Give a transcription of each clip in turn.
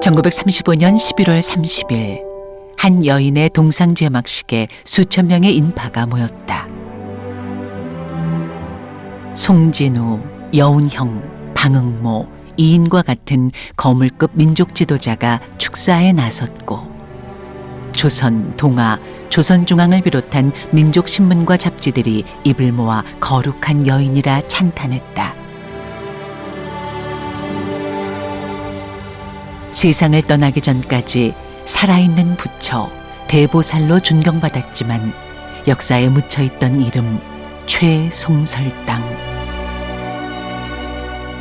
1935년 11월 30일 한 여인의 동상 제막식에 수천 명의 인파가 모였다. 송진우, 여운형, 방응모, 이인과 같은 거물급 민족 지도자가 축사에 나섰고 조선, 동아, 조선중앙을 비롯한 민족신문과 잡지들이 입을 모아 거룩한 여인이라 찬탄했다. 세상을 떠나기 전까지 살아있는 부처, 대보살로 존경받았지만 역사에 묻혀있던 이름 최송설당.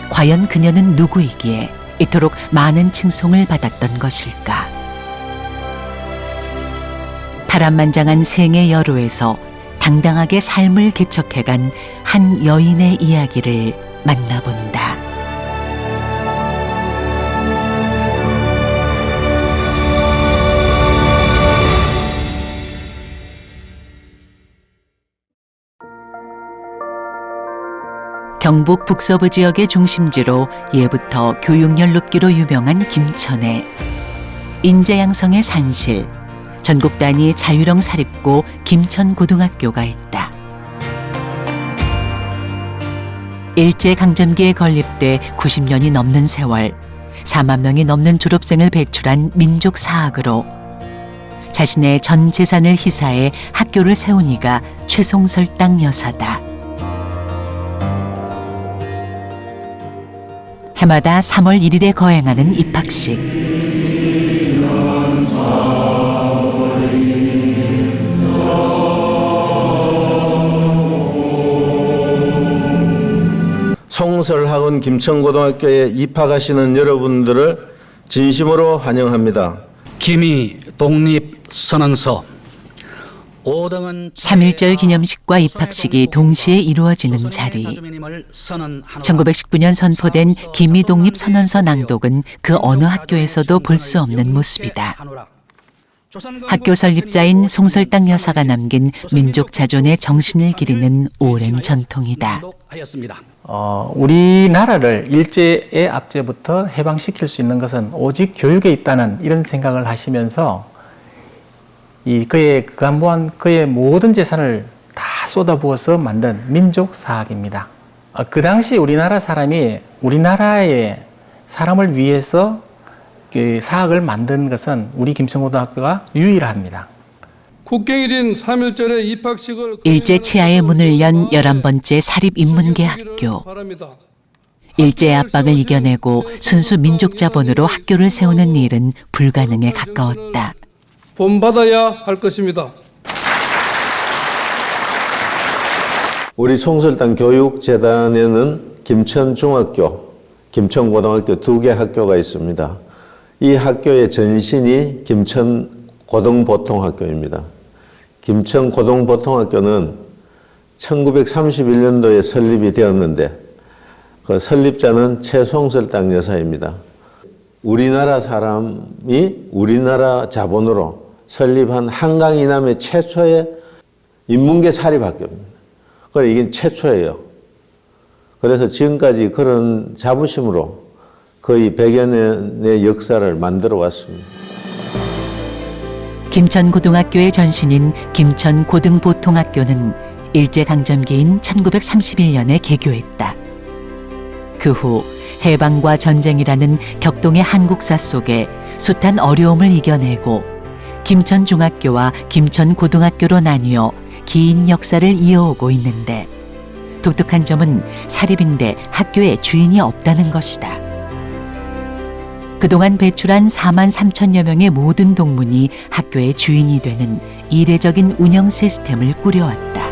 과연 그녀는 누구이기에 이토록 많은 칭송을 받았던 것일까? 파란만장한 생애 여로에서 당당하게 삶을 개척해간 한 여인의 이야기를 만나본다. 경북 북서부 지역의 중심지로 예부터 교육연룹기로 유명한 김천에 인재양성의 산실, 전국 단위 자유형 사립고 김천고등학교가 있다. 일제강점기에 건립돼 90년이 넘는 세월, 4만 명이 넘는 졸업생을 배출한 민족사학으로 자신의 전 재산을 희사해 학교를 세운 이가 최송설당 여사다. 해마다 3월 1일에 거행하는 입학식. 송설학원 김천고등학교에 입학하시는 여러분들을 진심으로 환영합니다. 기미 독립선언서 3.1절 기념식과 입학식이 동시에 이루어지는 자리. 1919년 선포된 기미독립선언서 낭독은 그 어느 학교에서도 볼 수 없는 모습이다. 학교 설립자인 송설당 여사가 남긴 민족 자존의 정신을 기리는 오랜 전통이다. 우리나라를 일제의 압제부터 해방시킬 수 있는 것은 오직 교육에 있다는 이런 생각을 하시면서 그의 모든 재산을 다 쏟아부어서 만든 민족사학입니다. 그 당시 우리나라 사람이 우리나라의 사람을 위해서 그 사학을 만든 것은 우리 김천고등학교가 유일합니다. 국경일인 3.1절의 입학식을 일제 치하의 문을 연 11번째 사립인문계 학교. 일제의 압박을 이겨내고 순수 민족 자본으로 학교를 세우는 일은 불가능에 가까웠다. 본받아야 할 것입니다. 우리 송설당 교육재단에는 김천중학교, 김천고등학교 2개 학교가 있습니다. 이 학교의 전신이 김천고등보통학교입니다. 김천고등보통학교는 1931년도에 설립이 되었는데 그 설립자는 최송설당 여사입니다. 우리나라 사람이 우리나라 자본으로 설립한 한강 이남의 최초의 인문계 사립학교입니다. 그래서 이게 최초예요. 그래서 지금까지 그런 자부심으로 거의 100여 년의 역사를 만들어 왔습니다. 김천고등학교의 전신인 김천고등보통학교는 일제강점기인 1931년에 개교했다. 그 후 해방과 전쟁이라는 격동의 한국사 속에 숱한 어려움을 이겨내고 김천중학교와 김천고등학교로 나뉘어 긴 역사를 이어오고 있는데 독특한 점은 사립인데 학교에 주인이 없다는 것이다. 그동안 배출한 4만 3천여 명의 모든 동문이 학교의 주인이 되는 이례적인 운영 시스템을 꾸려왔다.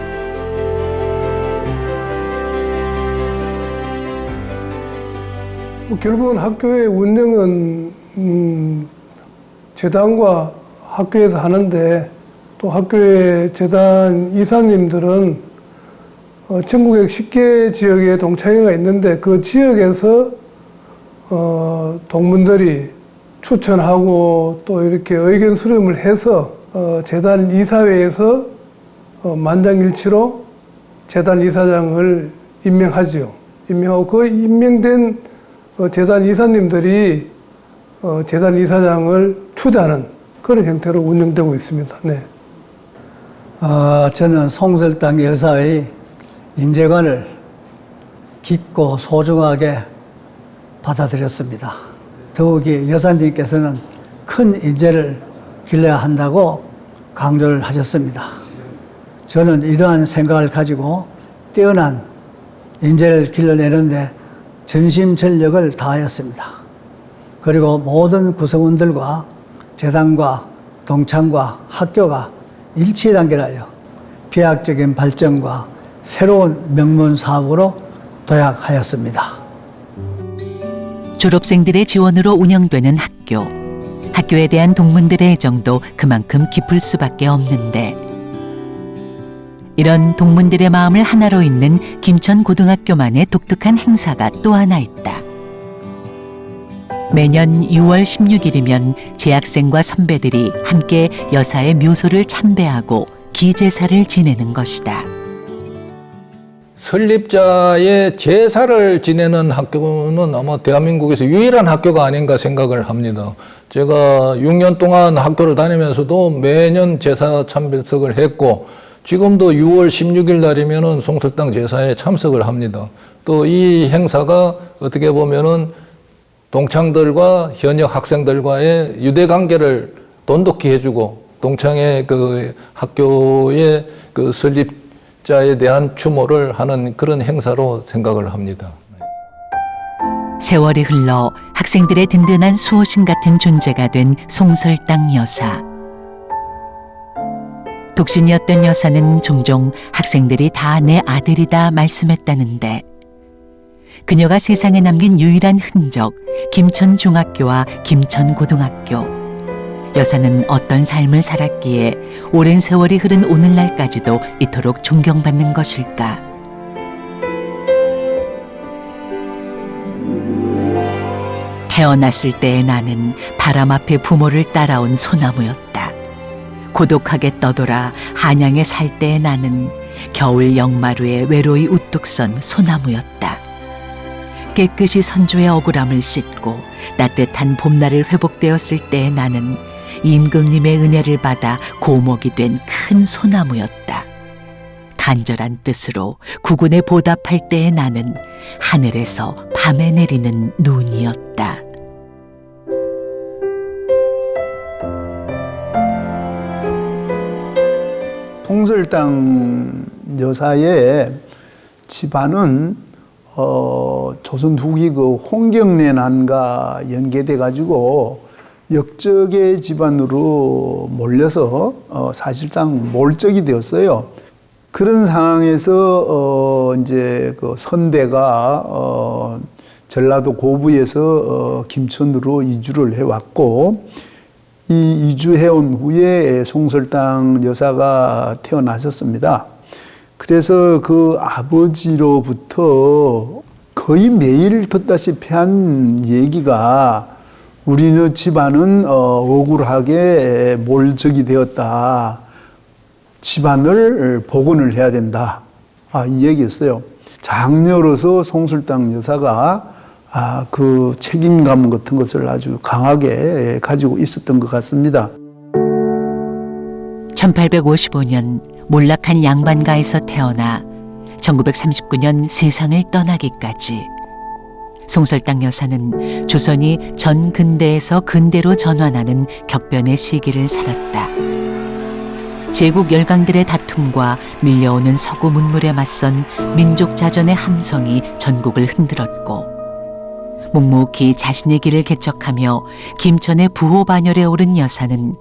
결국은 학교의 운영은 재단과 학교에서 하는데 또 학교의 재단 이사님들은 전국의 10개 지역에 동창회가 있는데 그 지역에서 동문들이 추천하고 또 이렇게 의견 수렴을 해서 재단 이사회에서 만장일치로 재단 이사장을 임명하지요. 임명하고 그 임명된 재단 이사님들이 재단 이사장을 추대하는 그런 형태로 운영되고 있습니다. 네. 저는 송설당 여사의 인재관을 깊고 소중하게 받아들였습니다. 더욱이 여사님께서는 큰 인재를 길러야 한다고 강조를 하셨습니다. 저는 이러한 생각을 가지고 뛰어난 인재를 길러내는데 전심전력을 다하였습니다. 그리고 모든 구성원들과 재단과 동창과 학교가 일치단결하여 비약적인 발전과 새로운 명문 사업으로 도약하였습니다. 졸업생들의 지원으로 운영되는 학교. 학교에 대한 동문들의 애정도 그만큼 깊을 수밖에 없는데 이런 동문들의 마음을 하나로 잇는 김천고등학교만의 독특한 행사가 또 하나 있다. 매년 6월 16일이면 재학생과 선배들이 함께 여사의 묘소를 참배하고 기제사를 지내는 것이다. 설립자의 제사를 지내는 학교는 아마 대한민국에서 유일한 학교가 아닌가 생각을 합니다. 제가 6년 동안 학교를 다니면서도 매년 제사 참배석을 했고 지금도 6월 16일 날이면은 송설당 제사에 참석을 합니다. 또 이 행사가 어떻게 보면은 동창들과 현역 학생들과의 유대 관계를 돈독히 해주고 동창의 그 학교의 그 설립자에 대한 추모를 하는 그런 행사로 생각을 합니다. 세월이 흘러 학생들의 든든한 수호신 같은 존재가 된 송설당 여사. 독신이었던 여사는 종종 학생들이 다 내 아들이다 말씀했다는데 그녀가 세상에 남긴 유일한 흔적, 김천중학교와 김천고등학교. 여사는 어떤 삶을 살았기에 오랜 세월이 흐른 오늘날까지도 이토록 존경받는 것일까? 태어났을 때의 나는 바람 앞에 부모를 따라온 소나무였다. 고독하게 떠돌아 한양에 살 때의 나는 겨울 역마루에 외로이 우뚝 선 소나무였다. 깨끗이 선조의 억울함을 씻고 따뜻한 봄날을 회복되었을 때의 나는 임금님의 은혜를 받아 고목이 된 큰 소나무였다. 간절한 뜻으로 국군에 보답할 때의 나는 하늘에서 밤에 내리는 눈이었다. 송설당 여사의 집안은 조선 후기 그 홍경래 난과 연계돼 가지고 역적의 집안으로 몰려서 사실상 몰적이 되었어요. 그런 상황에서 이제 그 선대가 전라도 고부에서 김천으로 이주를 해왔고 이 이주해온 후에 송설당 여사가 태어나셨습니다. 그래서 그 아버지로부터 거의 매일 듣다시피 한 얘기가 우리네 집안은 억울하게 몰적이 되었다. 집안을 복원을 해야 된다. 이 얘기였어요. 장녀로서 송설당 여사가 그 책임감 같은 것을 아주 강하게 가지고 있었던 것 같습니다. 1855년 몰락한 양반가에서 태어나 1939년 세상을 떠나기까지 송설당 여사는 조선이 전 근대에서 근대로 전환하는 격변의 시기를 살았다. 제국 열강들의 다툼과 밀려오는 서구 문물에 맞선 민족 자전의 함성이 전국을 흔들었고 묵묵히 자신의 길을 개척하며 김천의 부호반열에 오른 여사는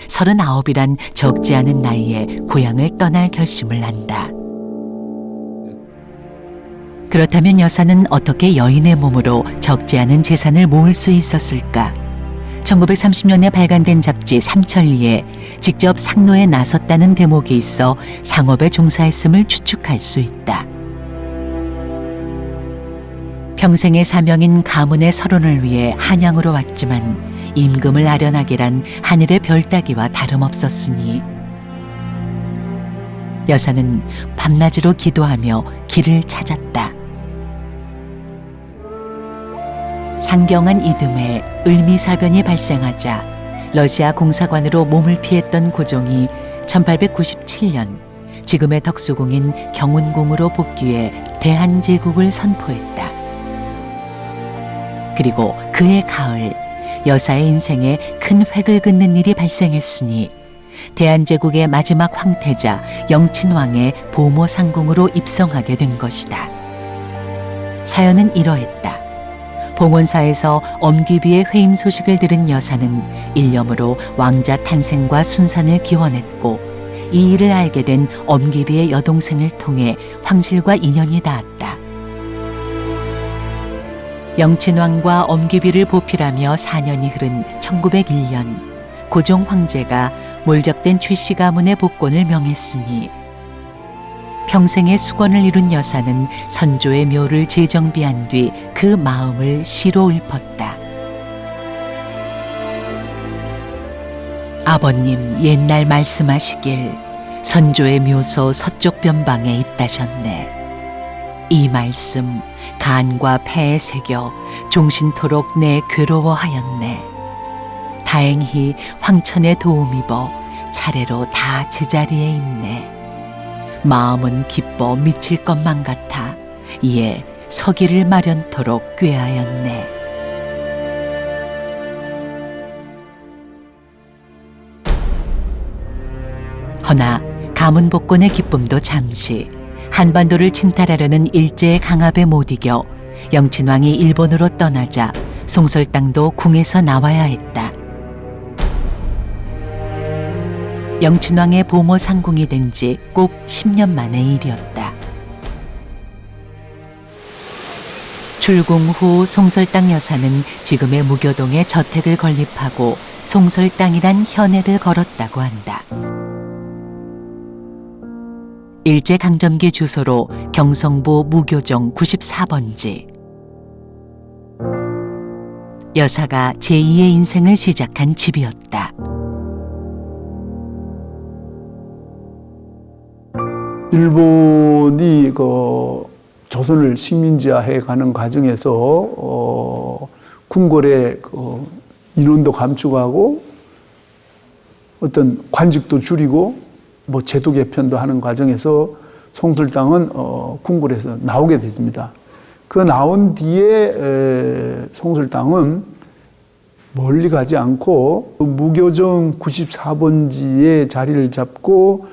39이란 적지 않은 나이에 고향을 떠날 결심을 한다. 그렇다면 여사는 어떻게 여인의 몸으로 적지 않은 재산을 모을 수 있었을까? 1930년에 발간된 잡지 삼천리에 직접 상노에 나섰다는 대목이 있어 상업에 종사했음을 추측할 수 있다. 평생의 사명인 가문의 서론을 위해 한양으로 왔지만 임금을 아련하게란 하늘의 별 따기와 다름없었으니 여사는 밤낮으로 기도하며 길을 찾았다. 상경한 이듬해 을미사변이 발생하자 러시아 공사관으로 몸을 피했던 고종이 1897년 지금의 덕수궁인 경운궁으로 복귀해 대한제국을 선포했다. 그리고 그해 가을 여사의 인생에 큰 획을 긋는 일이 발생했으니 대한제국의 마지막 황태자 영친왕의 보모상궁으로 입성하게 된 것이다. 사연은 이러했다. 봉원사에서 엄귀비의 회임 소식을 들은 여사는 일념으로 왕자 탄생과 순산을 기원했고 이 일을 알게 된 엄귀비의 여동생을 통해 황실과 인연이 닿았다. 영친왕과 엄귀비를 보필하며 4년이 흐른 1901년 고종 황제가 몰적된 최씨 가문의 복권을 명했으니 평생의 수건을 이룬 여사는 선조의 묘를 재정비한 뒤 그 마음을 시로 읊었다. 아버님 옛날 말씀하시길 선조의 묘소 서쪽 변방에 있다셨네. 이 말씀 간과 폐에 새겨 종신토록 내 괴로워하였네. 다행히 황천의 도움입어 차례로 다 제자리에 있네. 마음은 기뻐 미칠 것만 같아 이에 서기를 마련토록 꾀하였네. 허나 가문 복권의 기쁨도 잠시 한반도를 침탈하려는 일제의 강압에 못 이겨 영친왕이 일본으로 떠나자 송설당도 궁에서 나와야 했다. 영친왕의 보모 상궁이 된 지 꼭 10년 만의 일이었다. 출궁 후 송설당 여사는 지금의 무교동에 저택을 건립하고 송설당이란 현애를 걸었다고 한다. 일제강점기 주소로 경성부 무교정 94번지. 여사가 제2의 인생을 시작한 집이었다. 일본이 조선을 식민지화해 가는 과정에서 궁궐의 인원도 감축하고 어떤 관직도 줄이고 뭐 제도 개편도 하는 과정에서 송설당은 궁궐에서 나오게 됐습니다. 그 나온 뒤에 송설당은 멀리 가지 않고 무교정 94번지에 자리를 잡고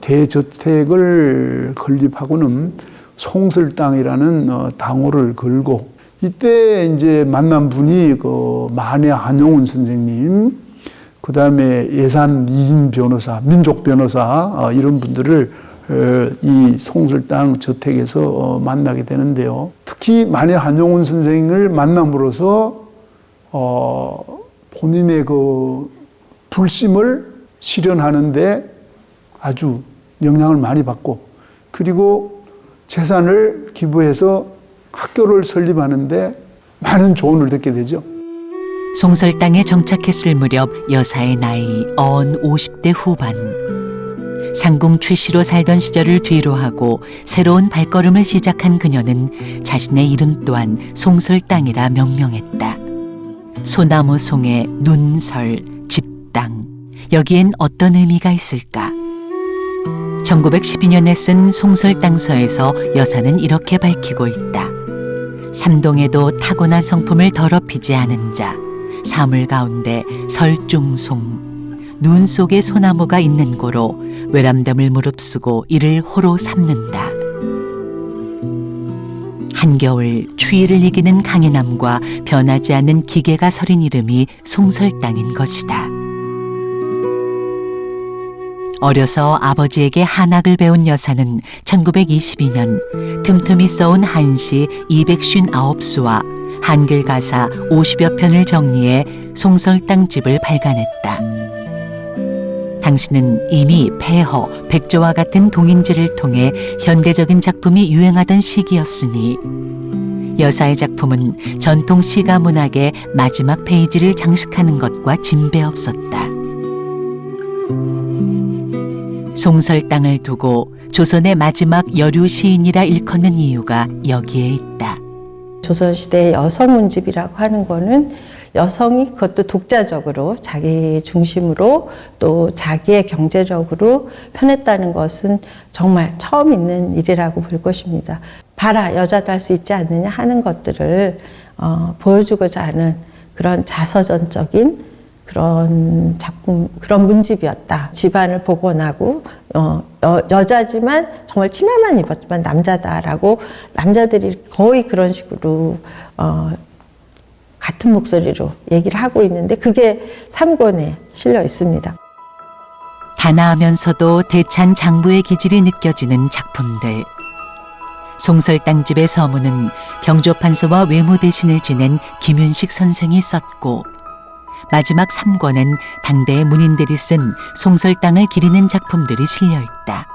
대저택을 건립하고는 송설당이라는 당호를 걸고, 이때 이제 만난 분이 만해 한용운 선생님, 그 다음에 예산 이인 변호사, 민족 변호사, 이런 분들을 이 송설당 저택에서 만나게 되는데요. 특히 만해 한용운 선생을 만남으로써 본인의 불심을 실현하는데 아주 영향을 많이 받고, 그리고 재산을 기부해서 학교를 설립하는데 많은 조언을 듣게 되죠. 송설당에 정착했을 무렵 여사의 나이 어언 50대 후반. 상궁 최씨로 살던 시절을 뒤로하고 새로운 발걸음을 시작한 그녀는 자신의 이름 또한 송설당이라 명명했다. 소나무 송의 눈설, 집당. 여기엔 어떤 의미가 있을까? 1912년에 쓴 송설당서에서 여사는 이렇게 밝히고 있다. 삼동에도 타고난 성품을 더럽히지 않은 자, 사물 가운데 설중송, 눈 속에 소나무가 있는 고로 외람됨을 무릅쓰고 이를 호로 삼는다. 한겨울 추위를 이기는 강인함과 변하지 않는 기계가 서린 이름이 송설당인 것이다. 어려서 아버지에게 한학을 배운 여사는 1922년 틈틈이 써온 한시 259수와 한글 가사 50여 편을 정리해 송설당집을 발간했다. 당시는 이미 폐허, 백조와 같은 동인지를 통해 현대적인 작품이 유행하던 시기였으니 여사의 작품은 전통 시가 문학의 마지막 페이지를 장식하는 것과 진배 없었다. 송설당을 두고 조선의 마지막 여류 시인이라 일컫는 이유가 여기에 있다. 조선시대의 여성 문집이라고 하는 거는 여성이 그것도 독자적으로 자기 중심으로 또 자기의 경제력으로 편했다는 것은 정말 처음 있는 일이라고 볼 것입니다. 봐라, 여자도 할 수 있지 않느냐 하는 것들을 보여주고자 하는 그런 자서전적인 그런 작품, 그런 문집이었다. 집안을 복원하고 여자지만 정말 치마만 입었지만 남자다라고 남자들이 거의 그런 식으로 같은 목소리로 얘기를 하고 있는데 그게 3권에 실려 있습니다. 단아하면서도 대찬 장부의 기질이 느껴지는 작품들. 송설땅집의 서문은 경조판서와 외무 대신을 지낸 김윤식 선생이 썼고 마지막 3권엔 당대의 문인들이 쓴 송설땅을 기리는 작품들이 실려있다.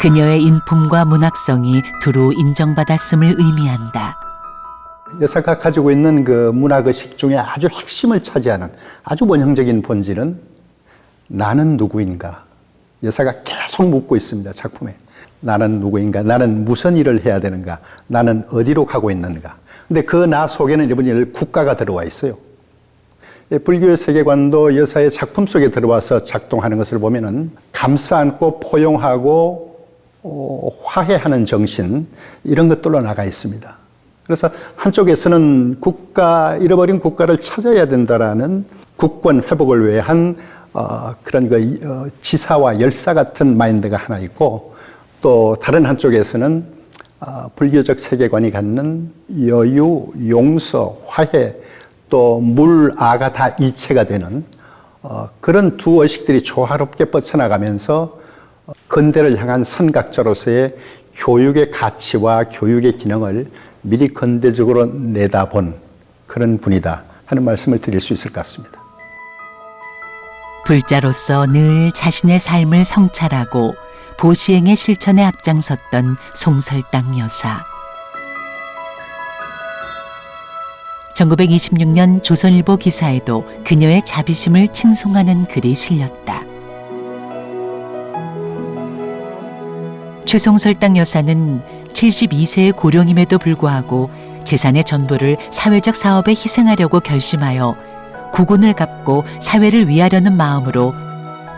그녀의 인품과 문학성이 두루 인정받았음을 의미한다. 여사가 가지고 있는 그 문학의식 중에 아주 핵심을 차지하는 아주 원형적인 본질은 나는 누구인가. 여사가 계속 묻고 있습니다, 작품에. 나는 누구인가? 나는 무슨 일을 해야 되는가? 나는 어디로 가고 있는가? 근데 그 나 속에는 이번에 국가가 들어와 있어요. 불교의 세계관도 여사의 작품 속에 들어와서 작동하는 것을 보면은 감싸 안고 포용하고 화해하는 정신, 이런 것들로 나가 있습니다. 그래서 한쪽에서는 잃어버린 국가를 찾아야 된다라는 국권 회복을 위한 그런 지사와 열사 같은 마인드가 하나 있고, 또 다른 한쪽에서는 불교적 세계관이 갖는 여유, 용서, 화해, 또 물, 아가 다 이체가 되는 그런 두 의식들이 조화롭게 뻗쳐나가면서 근대를 향한 선각자로서의 교육의 가치와 교육의 기능을 미리 근대적으로 내다본 그런 분이다 하는 말씀을 드릴 수 있을 것 같습니다. 불자로서 늘 자신의 삶을 성찰하고 보시행의 실천에 앞장섰던 송설땅 여사. 1926년 조선일보 기사에도 그녀의 자비심을 칭송하는 글이 실렸다. 최송설땅 여사는 72세의 고령임에도 불구하고 재산의 전부를 사회적 사업에 희생하려고 결심하여 국운을 갚고 사회를 위하려는 마음으로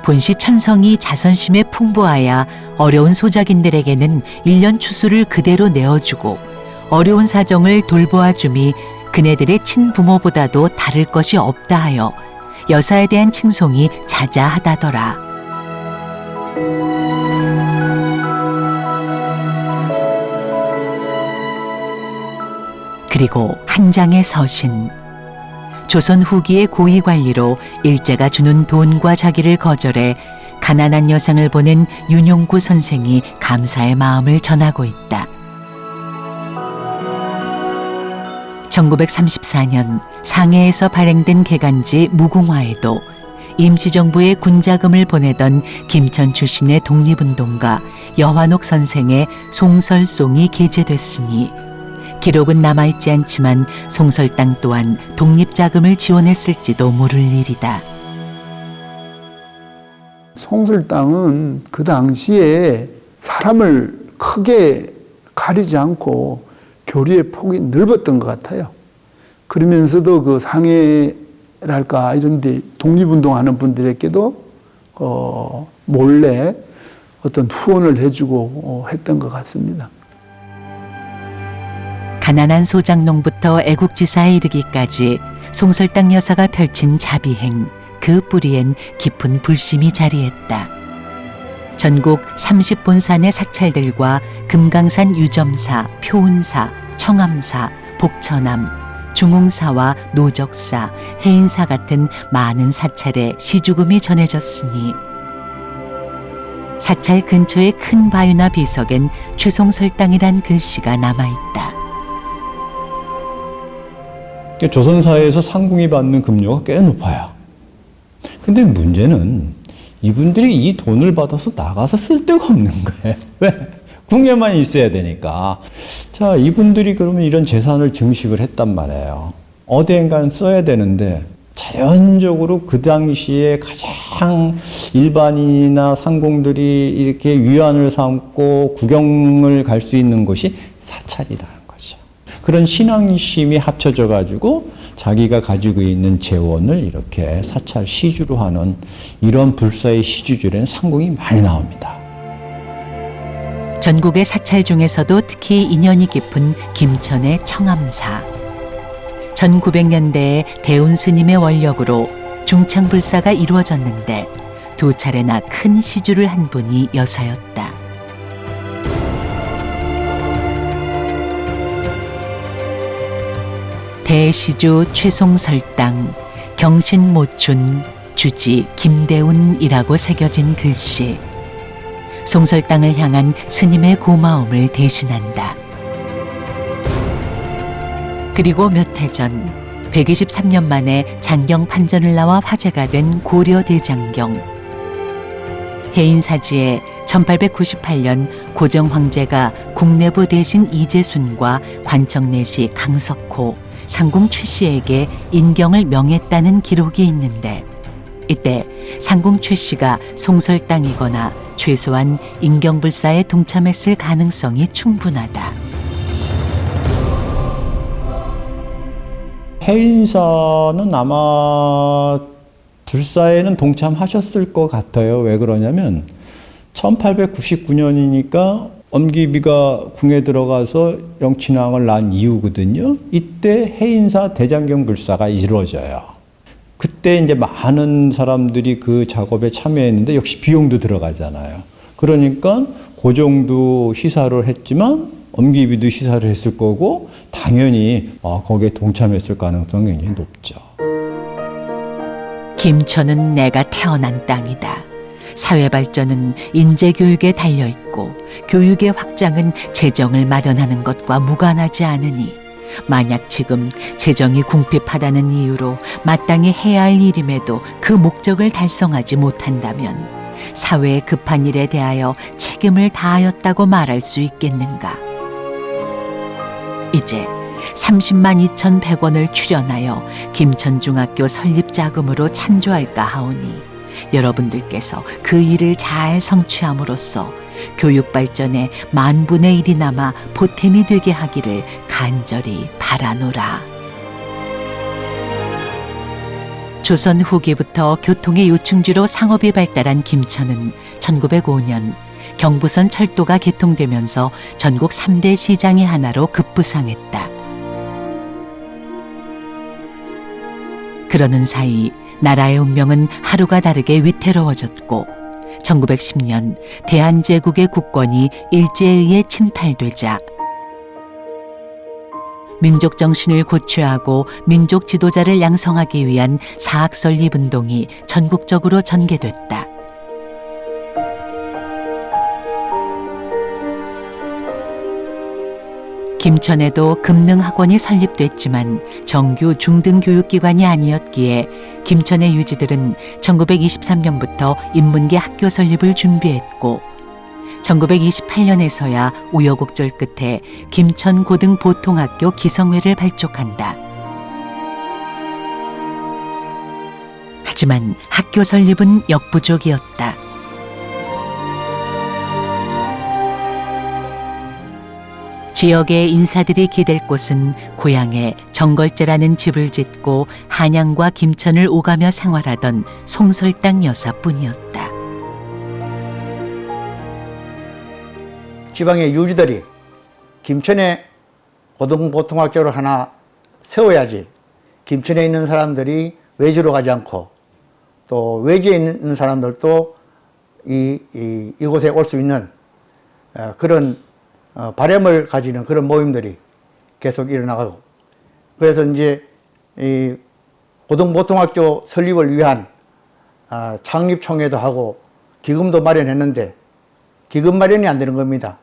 본시 천성이 자선심에 풍부하여 어려운 소작인들에게는 1년 추수를 그대로 내어주고 어려운 사정을 돌보아 줌이 그네들의 친부모보다도 다를 것이 없다 하여 여사에 대한 칭송이 자자하다더라. 그리고 한 장의 서신. 조선 후기의 고위 관리로 일제가 주는 돈과 자기를 거절해 가난한 여성을 보낸 윤용구 선생이 감사의 마음을 전하고 있다. 1934년 상해에서 발행된 개간지 무궁화에도 임시정부의 군자금을 보내던 김천 출신의 독립운동가 여환옥 선생의 송설송이 게재됐으니 기록은 남아있지 않지만 송설땅 또한 독립자금을 지원했을지도 모를 일이다. 송설땅은 그 당시에 사람을 크게 가리지 않고 교리의 폭이 넓었던 것 같아요. 그러면서도 그 상해랄까 이런 데 독립운동하는 분들에게도 몰래 어떤 후원을 해주고 했던 것 같습니다. 가난한 소장농부터 애국지사에 이르기까지 송설땅 여사가 펼친 자비행, 그 뿌리엔 깊은 불심이 자리했다. 전국 30본산의 사찰들과 금강산 유점사, 표운사, 청암사, 복천암, 중흥사와 노적사, 해인사 같은 많은 사찰에 시주금이 전해졌으니 사찰 근처의 큰 바위나 비석엔 최송설땅이란 글씨가 남아있다. 조선사회에서 상궁이 받는 급료가 꽤 높아요. 근데 문제는 이분들이 이 돈을 받아서 나가서 쓸 데가 없는 거예요. 왜? 궁에만 있어야 되니까. 자, 이분들이 그러면 이런 재산을 증식을 했단 말이에요. 어디엔간 써야 되는데 자연적으로 그 당시에 가장 일반인이나 상공들이 이렇게 위안을 삼고 구경을 갈 수 있는 곳이 사찰이라는 거죠. 그런 신앙심이 합쳐져 가지고 자기가 가지고 있는 재원을 이렇게 사찰 시주로 하는 이런 불사의 시주절에는 상궁이 많이 나옵니다. 전국의 사찰 중에서도 특히 인연이 깊은 김천의 청암사. 1900년대에 대운 스님의 원력으로 중창불사가 이루어졌는데 두 차례나 큰 시주를 한 분이 여사였다. 대시주 최송설당, 경신모춘, 주지 김대운이라고 새겨진 글씨. 송설당을 향한 스님의 고마움을 대신한다. 그리고 몇 해 전 123년 만에 장경 판전을 나와 화제가 된 고려 대장경. 해인사지에 1898년 고정 황제가 국내부 대신 이재순과 관청내시 강석호, 상궁 최씨에게 인경을 명했다는 기록이 있는데 이때 상궁 최씨가 송설당이거나 최소한 인경불사에 동참했을 가능성이 충분하다. 해인사는 아마 불사에는 동참하셨을 것 같아요. 왜 그러냐면 1899년이니까 엄기비가 궁에 들어가서 영친왕을 낳은 이후거든요. 이때 해인사 대장경 불사가 이루어져요. 그때 이제 많은 사람들이 그 작업에 참여했는데 역시 비용도 들어가잖아요. 그러니까 고종도 시사를 했지만 엄기비도 시사를 했을 거고 당연히 거기에 동참했을 가능성이 굉장히 높죠. 김천은 내가 태어난 땅이다. 사회 발전은 인재 교육에 달려 있고 교육의 확장은 재정을 마련하는 것과 무관하지 않으니 만약 지금 재정이 궁핍하다는 이유로 마땅히 해야 할 일임에도 그 목적을 달성하지 못한다면 사회의 급한 일에 대하여 책임을 다하였다고 말할 수 있겠는가? 이제 30만 2,100원을 출연하여 김천중학교 설립 자금으로 찬조할까 하오니 여러분들께서 그 일을 잘 성취함으로써 교육 발전에 10,000분의 1이나마 보탬이 되게 하기를 간절히 바라노라. 조선 후기부터 교통의 요충지로 상업이 발달한 김천은 1905년 경부선 철도가 개통되면서 전국 3대 시장의 하나로 급부상했다. 그러는 사이 나라의 운명은 하루가 다르게 위태로워졌고 1910년 대한제국의 국권이 일제에 의해 침탈되자 민족 정신을 고취하고 민족 지도자를 양성하기 위한 사학 설립 운동이 전국적으로 전개됐다. 김천에도 금능학원이 설립됐지만 정규 중등교육기관이 아니었기에 김천의 유지들은 1923년부터 인문계 학교 설립을 준비했고 1928년에서야 우여곡절 끝에 김천고등보통학교 기성회를 발족한다. 하지만 학교 설립은 역부족이었다. 지역의 인사들이 기댈 곳은 고향에 정걸제라는 집을 짓고 한양과 김천을 오가며 생활하던 송설당 여사뿐이었다. 지방의 유지들이 김천에 고등보통학교를 하나 세워야지 김천에 있는 사람들이 외지로 가지 않고 또 외지에 있는 사람들도 이곳에 올 수 있는 그런 바람을 가지는 그런 모임들이 계속 일어나고 그래서 이제 이 고등보통학교 설립을 위한 창립총회도 하고 기금도 마련했는데 기금 마련이 안 되는 겁니다.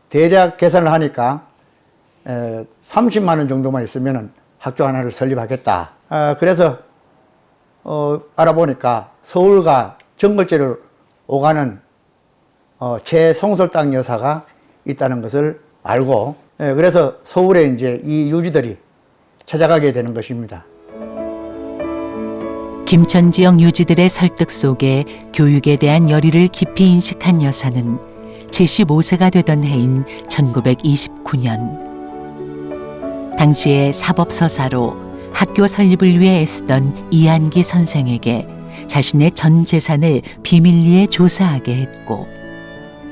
대략 계산을 하니까 30만 원 정도만 있으면 학교 하나를 설립하겠다. 그래서 알아보니까 서울과 정글제를 오가는 최송설당 여사가 있다는 것을 알고 그래서 서울에 이제 이 유지들이 찾아가게 되는 것입니다. 김천 지역 유지들의 설득 속에 교육에 대한 열의를 깊이 인식한 여사는 75세가 되던 해인 1929년 당시의 사법서사로 학교 설립을 위해 애쓰던 이한기 선생에게 자신의 전 재산을 비밀리에 조사하게 했고,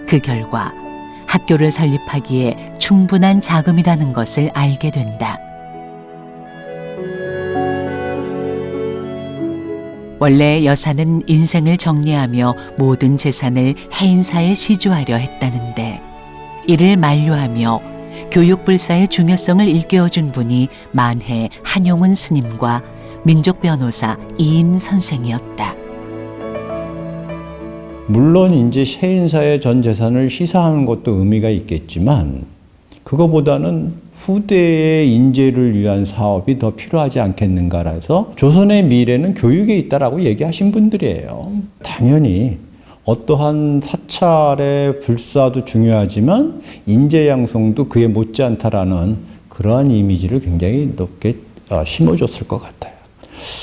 그 결과 학교를 설립하기에 충분한 자금이라는 것을 알게 된다. 원래 여사는 인생을 정리하며 모든 재산을 해인사에 시주하려 했다는데, 이를 만류하며 교육불사의 중요성을 일깨워준 분이 만해 한용운 스님과 민족변호사 이인 선생이었다. 물론 이제 해인사의 전 재산을 시사하는 것도 의미가 있겠지만, 그거보다는 후대의 인재를 위한 사업이 더 필요하지 않겠는가라서 조선의 미래는 교육에 있다라고 얘기하신 분들이에요. 당연히 어떠한 사찰의 불사도 중요하지만 인재 양성도 그에 못지않다라는 그러한 이미지를 굉장히 높게 심어줬을 것 같아요.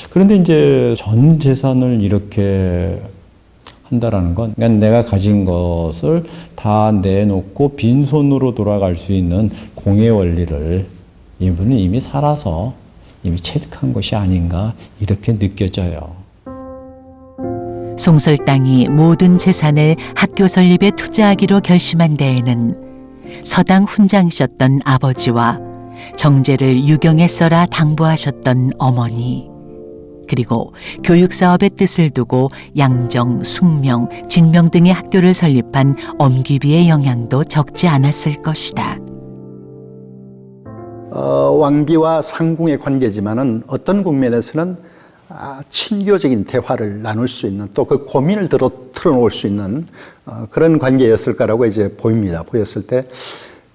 그런데 이제 전 재산을 이렇게 한다라는 건, 그러니까 내가 가진 것을 다 내놓고 빈손으로 돌아갈 수 있는 공의 원리를 이분은 이미 살아서 이미 체득한 것이 아닌가 이렇게 느껴져요. 송설당이 모든 재산을 학교 설립에 투자하기로 결심한 데에는 서당 훈장이셨던 아버지와 정제를 유경에 써라 당부하셨던 어머니, 그리고 교육사업의 뜻을 두고 양정, 숙명, 진명 등의 학교를 설립한 엄귀비의 영향도 적지 않았을 것이다. 왕비와 상궁의 관계지만은 어떤 국면에서는 친교적인 대화를 나눌 수 있는, 또 그 고민을 털어놓을 수 있는 그런 관계였을 거라고 이제 보입니다. 보였을 때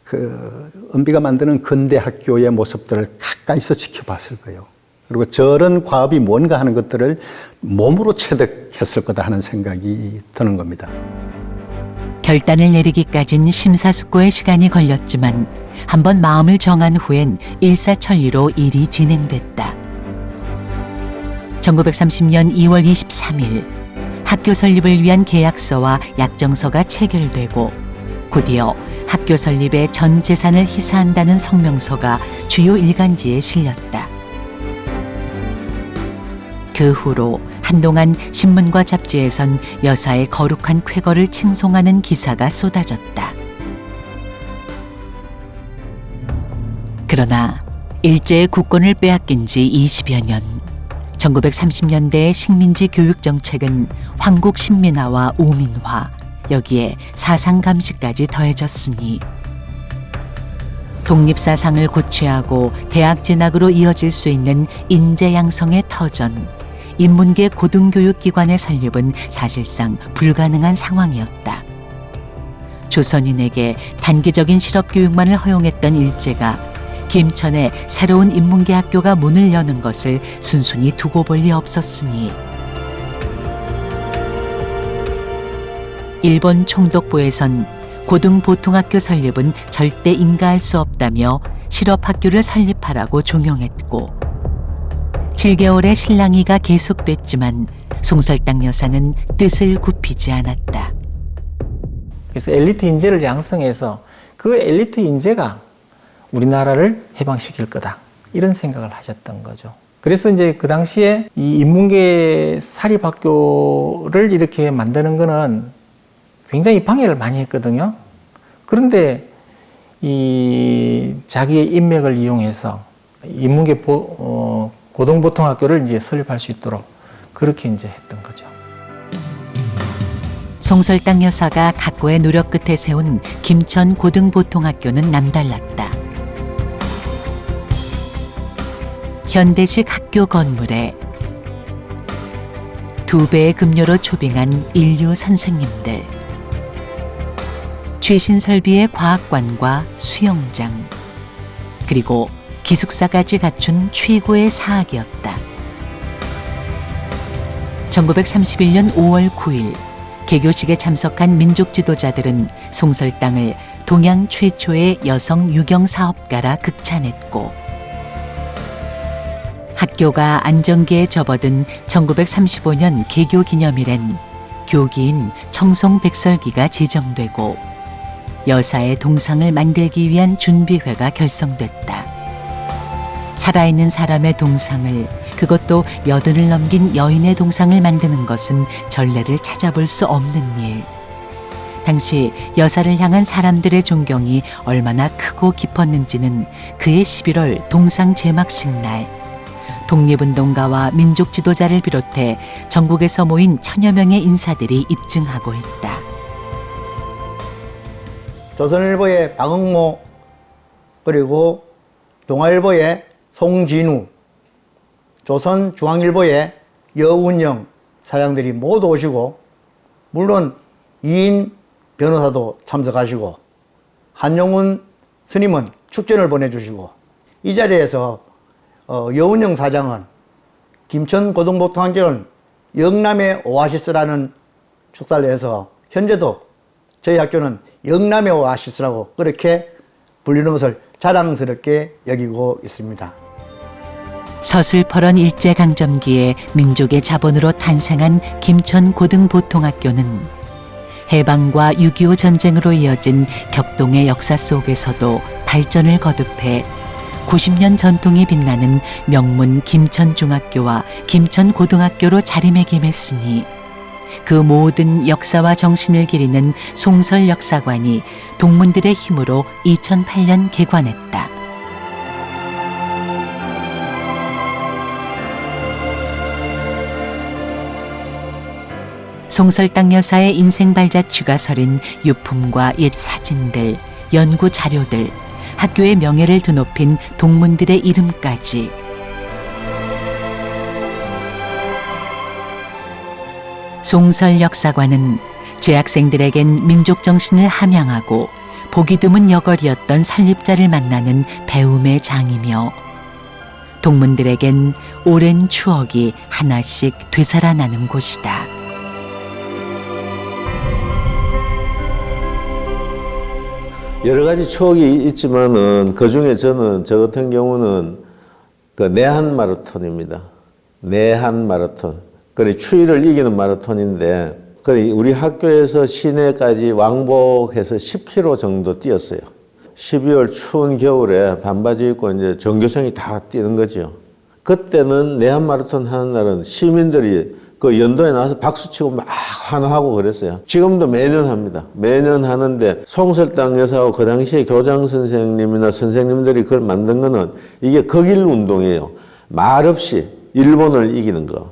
그 은비가 만드는 근대 학교의 모습들을 가까이서 지켜봤을 거예요. 그리고 저런 과업이 뭔가 하는 것들을 몸으로 체득했을 거다 하는 생각이 드는 겁니다. 결단을 내리기까진 심사숙고의 시간이 걸렸지만 한번 마음을 정한 후엔 일사천리로 일이 진행됐다. 1930년 2월 23일 학교 설립을 위한 계약서와 약정서가 체결되고, 곧이어 학교 설립에 전 재산을 희사한다는 성명서가 주요 일간지에 실렸다. 그 후로 한동안 신문과 잡지에선 여사의 거룩한 쾌거를 칭송하는 기사가 쏟아졌다. 그러나 일제의 국권을 빼앗긴 지 20여 년, 1930년대의 식민지 교육 정책은 황국 신민화와 우민화, 여기에 사상감시까지 더해졌으니 독립사상을 고취하고 대학 진학으로 이어질 수 있는 인재 양성의 터전, 인문계 고등교육기관의 설립은 사실상 불가능한 상황이었다. 조선인에게 단기적인 실업교육만을 허용했던 일제가 김천에 새로운 인문계 학교가 문을 여는 것을 순순히 두고 볼 리 없었으니, 일본 총독부에선 고등보통학교 설립은 절대 인가할 수 없다며 실업학교를 설립하라고 종용했고, 7개월의 실랑이가 계속됐지만 송설당 여사는 뜻을 굽히지 않았다. 그래서 엘리트 인재를 양성해서 그 엘리트 인재가 우리나라를 해방시킬 거다, 이런 생각을 하셨던 거죠. 그래서 이제 그 당시에 이 인문계 사립학교를 이렇게 만드는 거는 굉장히 방해를 많이 했거든요. 그런데 이 자기의 인맥을 이용해서 인문계 고등보통학교를 이제 설립할 수 있도록 그렇게 이제 했던 거죠. 송설당 여사가 각고의 노력 끝에 세운 김천 고등보통학교는 남달랐다. 현대식 학교 건물에 2배의 급료로 초빙한 인류 선생님들, 최신 설비의 과학관과 수영장, 그리고 기숙사까지 갖춘 최고의 사학이었다. 1931년 5월 9일 개교식에 참석한 민족 지도자들은 송설당을 동양 최초의 여성 유경 사업가라 극찬했고, 학교가 안정기에 접어든 1935년 개교 기념일엔 교기인 청송백설기가 제정되고 여사의 동상을 만들기 위한 준비회가 결성됐다. 살아있는 사람의 동상을, 그것도 80을 넘긴 여인의 동상을 만드는 것은 전례를 찾아볼 수 없는 일. 당시 여사를 향한 사람들의 존경이 얼마나 크고 깊었는지는 그해 11월 동상 제막식 날 독립운동가와 민족 지도자를 비롯해 전국에서 모인 1000여 명의 인사들이 입증하고 있다. 조선일보의 박응모, 그리고 동아일보의 송진우, 조선중앙일보의 여운영 사장들이 모두 오시고, 물론 이인 변호사도 참석하시고, 한용운 스님은 축전을 보내주시고, 이 자리에서 여운영 사장은 김천고등보통학교는 영남의 오아시스라는 축사를 해서 현재도 저희 학교는 영남의 오아시스라고 그렇게 불리는 것을 자랑스럽게 여기고 있습니다. 서술퍼런 일제강점기에 민족의 자본으로 탄생한 김천고등보통학교는 해방과 6.25 전쟁으로 이어진 격동의 역사 속에서도 발전을 거듭해 90년 전통이 빛나는 명문 김천중학교와 김천고등학교로 자리매김했으니 그 모든 역사와 정신을 기리는 송설역사관이 동문들의 힘으로 2008년 개관했다. 송설당 여사의 인생 발자취가 서린 유품과 옛 사진들, 연구 자료들, 학교의 명예를 드높인 동문들의 이름까지 송설역사관은 재학생들에겐 민족 정신을 함양하고 보기 드문 여걸이었던 설립자를 만나는 배움의 장이며 동문들에겐 오랜 추억이 하나씩 되살아나는 곳이다. 여러 가지 추억이 있지만은 그 중에 저는 저 같은 경우는 그 내한 마라톤입니다. 내한 마라톤. 그래 추위를 이기는 마라톤인데 그래 우리 학교에서 시내까지 왕복해서 10km 정도 뛰었어요. 12월 추운 겨울에 반바지 입고 이제 전교생이 다 뛰는 거죠. 그때는 내한 마라톤 하는 날은 시민들이 그 연도에 나와서 박수치고 막 환호하고 그랬어요. 지금도 매년 합니다. 매년 하는데 송설당 여사하고 그 당시에 교장 선생님이나 선생님들이 그걸 만든 거는 이게 극일 운동이에요. 말없이 일본을 이기는 거.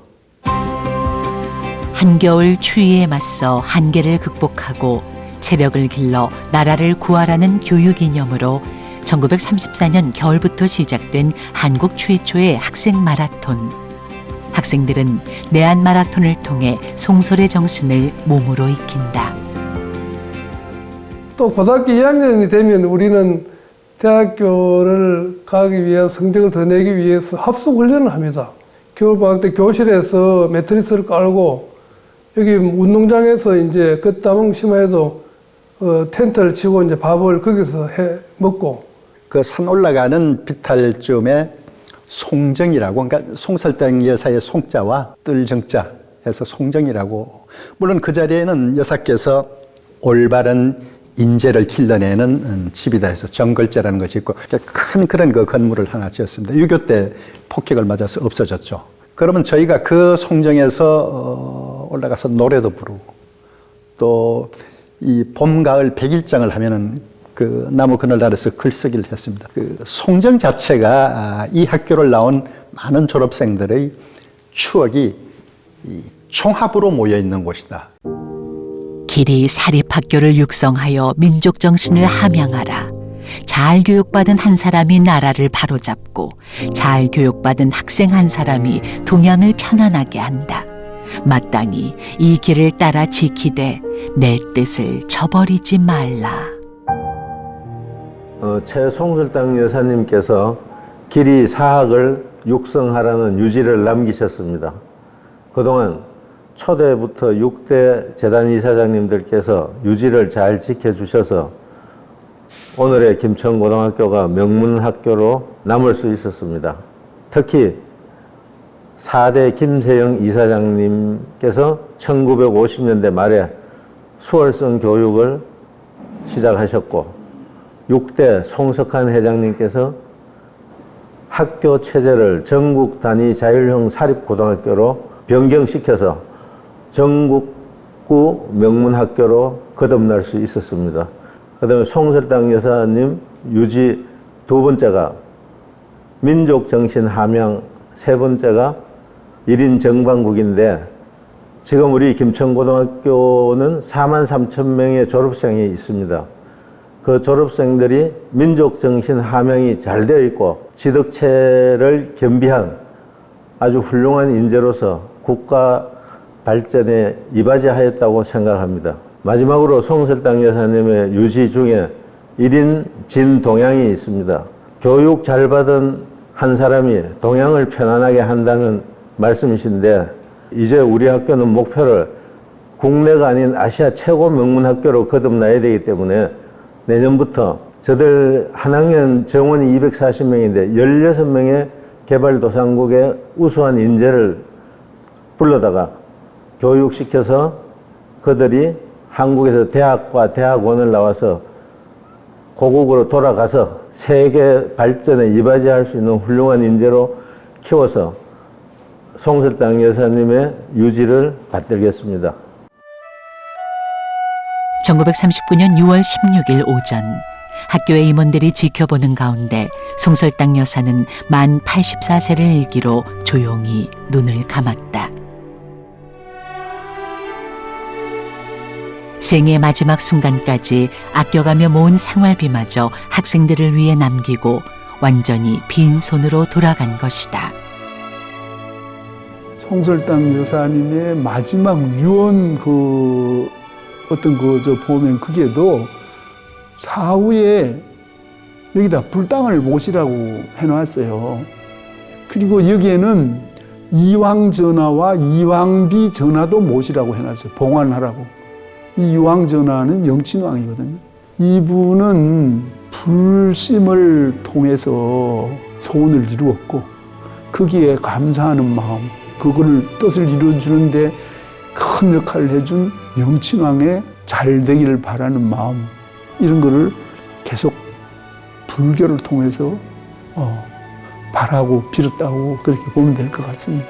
한겨울 추위에 맞서 한계를 극복하고 체력을 길러 나라를 구하라는 교육 이념으로 1934년 겨울부터 시작된 한국 최초의 학생 마라톤. 학생들은 내한 마라톤을 통해 송설의 정신을 몸으로 익힌다. 또 고등학교 2학년이 되면 우리는 대학교를 가기 위한 성적을 더 내기 위해서 합숙 훈련을 합니다. 겨울방학 때 교실에서 매트리스를 깔고 여기 운동장에서 이제 끝다방 심화에도 텐트를 치고 이제 밥을 거기서 해 먹고 그 산 올라가는 비탈쯤에 송정이라고, 그러니까 송설당 여사의 송자와 뜰정자 해서 송정이라고, 물론 그 자리에는 여사께서 올바른 인재를 길러내는 집이다 해서 정걸제라는 것이 있고 큰 그런 그 건물을 하나 지었습니다. 6.25 때 폭격을 맞아서 없어졌죠. 그러면 저희가 그 송정에서 올라가서 노래도 부르고 또 이 봄, 가을 백일장을 하면은 그 나무 그늘 아래서 글쓰기를 했습니다. 그 송정 자체가 이 학교를 나온 많은 졸업생들의 추억이 이 총합으로 모여 있는 곳이다. 길이 사립학교를 육성하여 민족 정신을 함양하라. 잘 교육받은 한 사람이 나라를 바로잡고 잘 교육받은 학생 한 사람이 동양을 편안하게 한다. 마땅히 이 길을 따라 지키되 내 뜻을 저버리지 말라. 최송설당 여사님께서 길이 사학을 육성하라는 유지를 남기셨습니다. 그동안 초대부터 6대 재단 이사장님들께서 유지를 잘 지켜주셔서 오늘의 김천고등학교가 명문학교로 남을 수 있었습니다. 특히 4대 김세영 이사장님께서 1950년대 말에 수월성 교육을 시작하셨고 6대 송석한 회장님께서 학교 체제를 전국 단위 자율형 사립고등학교로 변경시켜서 전국구 명문학교로 거듭날 수 있었습니다. 그 다음에 송설당 여사님 유지 두 번째가 민족정신 함양 세 번째가 1인 정방국인데 지금 우리 김천고등학교는 43,000명의 졸업생이 있습니다. 그 졸업생들이 민족정신 함양이 잘 되어 있고 지덕체를 겸비한 아주 훌륭한 인재로서 국가 발전에 이바지하였다고 생각합니다. 마지막으로 송설당 여사님의 유지 중에 1인 진동양이 있습니다. 교육 잘 받은 한 사람이 동양을 편안하게 한다는 말씀이신데 이제 우리 학교는 목표를 국내가 아닌 아시아 최고 명문학교로 거듭나야 되기 때문에 내년부터 저들 한 학년 정원이 240명인데 16명의 개발도상국의 우수한 인재를 불러다가 교육시켜서 그들이 한국에서 대학과 대학원을 나와서 고국으로 돌아가서 세계 발전에 이바지할 수 있는 훌륭한 인재로 키워서 송설당 여사님의 유지를 받들겠습니다. 1939년 6월 16일 오전 학교의 임원들이 지켜보는 가운데 송설당 여사는 만 84세를 일기로 조용히 눈을 감았다. 생의 마지막 순간까지 아껴가며 모은 생활비마저 학생들을 위해 남기고 완전히 빈손으로 돌아간 것이다. 송설당 여사님의 마지막 유언 보면 그게도 사후에 여기다 불당을 모시라고 해놨어요. 그리고 여기에는 이황 전하와 이황비 전하도 모시라고 해놨어요. 봉안하라고. 이 이황 전하는 영친왕이거든요. 이분은 불심을 통해서 소원을 이루었고 거기에 감사하는 마음, 그거를 뜻을 이루어주는데 큰 역할을 해준 영친왕의 잘 되기를 바라는 마음, 이런 거를 계속 불교를 통해서 바라고 빌었다고 그렇게 보면 될 것 같습니다.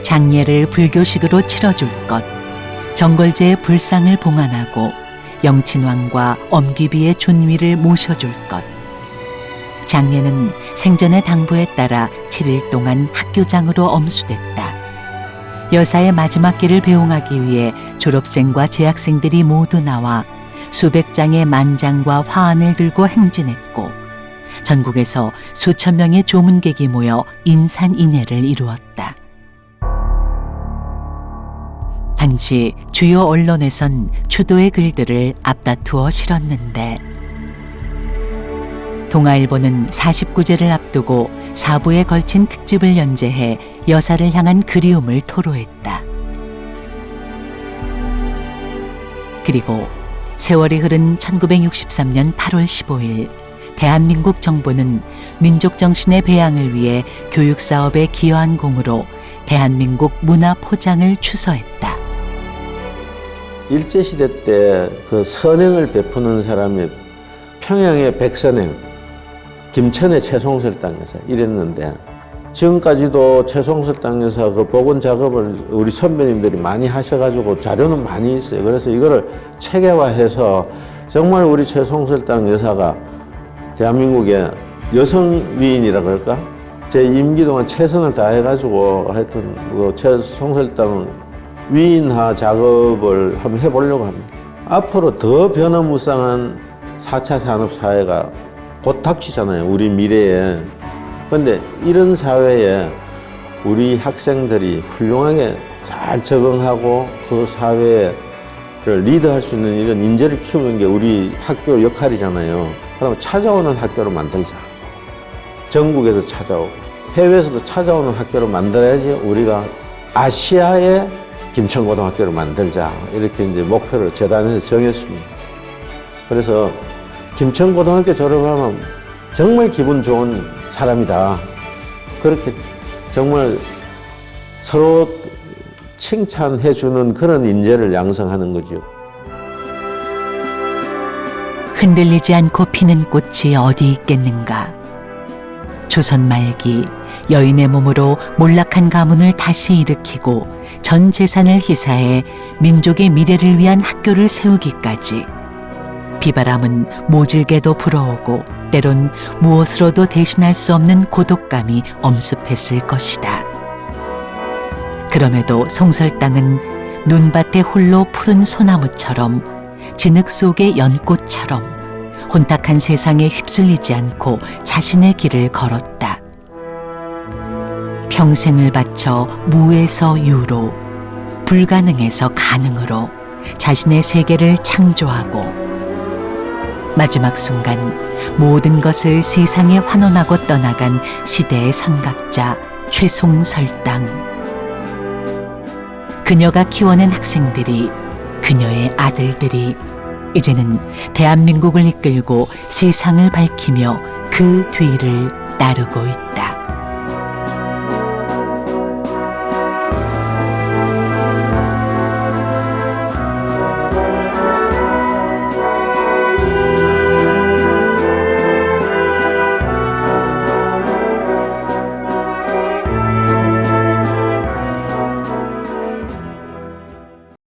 장례를 불교식으로 치러줄 것, 정걸제의 불상을 봉안하고 영친왕과 엄기비의 존위를 모셔줄 것. 장례는 생전의 당부에 따라 7일 동안 학교장으로 엄수됐다. 여사의 마지막 길을 배웅하기 위해 졸업생과 재학생들이 모두 나와 수백 장의 만장과 화환을 들고 행진했고 전국에서 수천 명의 조문객이 모여 인산인해를 이루었다. 당시 주요 언론에선 추도의 글들을 앞다투어 실었는데 동아일보는 49제를 앞두고 4부에 걸친 특집을 연재해 여사를 향한 그리움을 토로했다. 그리고 세월이 흐른 1963년 8월 15일 대한민국 정부는 민족정신의 배양을 위해 교육사업에 기여한 공으로 대한민국 문화포장을 추서했다. 일제시대 때 그 선행을 베푸는 사람이 평양의 백선행, 김천의 최송설당 여사 이랬는데 지금까지도 최송설당 여사 그 복원 작업을 우리 선배님들이 많이 하셔가지고 자료는 많이 있어요. 그래서 이거를 체계화해서 정말 우리 최송설당 여사가 대한민국의 여성 위인이라 그럴까? 제 임기 동안 최선을 다해가지고 하여튼 그 최송설당 위인화 작업을 한번 해보려고 합니다. 앞으로 더 변화무쌍한 4차 산업사회가 곧 닥치잖아요, 우리 미래에. 근데 이런 사회에 우리 학생들이 훌륭하게 잘 적응하고 그 사회를 리드할 수 있는 이런 인재를 키우는 게 우리 학교 역할이잖아요. 그럼 찾아오는 학교를 만들자. 전국에서 찾아오고 해외에서도 찾아오는 학교를 만들어야지 우리가 아시아의 김천고등학교를 만들자. 이렇게 이제 목표를 재단에서 정했습니다. 그래서 김천고등학교 졸업하면 정말 기분 좋은 사람이다. 그렇게 정말 서로 칭찬해주는 그런 인재를 양성하는 거죠. 흔들리지 않고 피는 꽃이 어디 있겠는가. 조선 말기 여인의 몸으로 몰락한 가문을 다시 일으키고 전 재산을 희사해 민족의 미래를 위한 학교를 세우기까지 비바람은 모질게도 불어오고 때론 무엇으로도 대신할 수 없는 고독감이 엄습했을 것이다. 그럼에도 송설당은 눈밭에 홀로 푸른 소나무처럼 진흙 속의 연꽃처럼 혼탁한 세상에 휩쓸리지 않고 자신의 길을 걸었다. 평생을 바쳐 무에서 유로, 불가능에서 가능으로 자신의 세계를 창조하고 마지막 순간 모든 것을 세상에 환원하고 떠나간 시대의 선각자 최송설당. 그녀가 키워낸 학생들이, 그녀의 아들들이 이제는 대한민국을 이끌고 세상을 밝히며 그 뒤를 따르고 있다.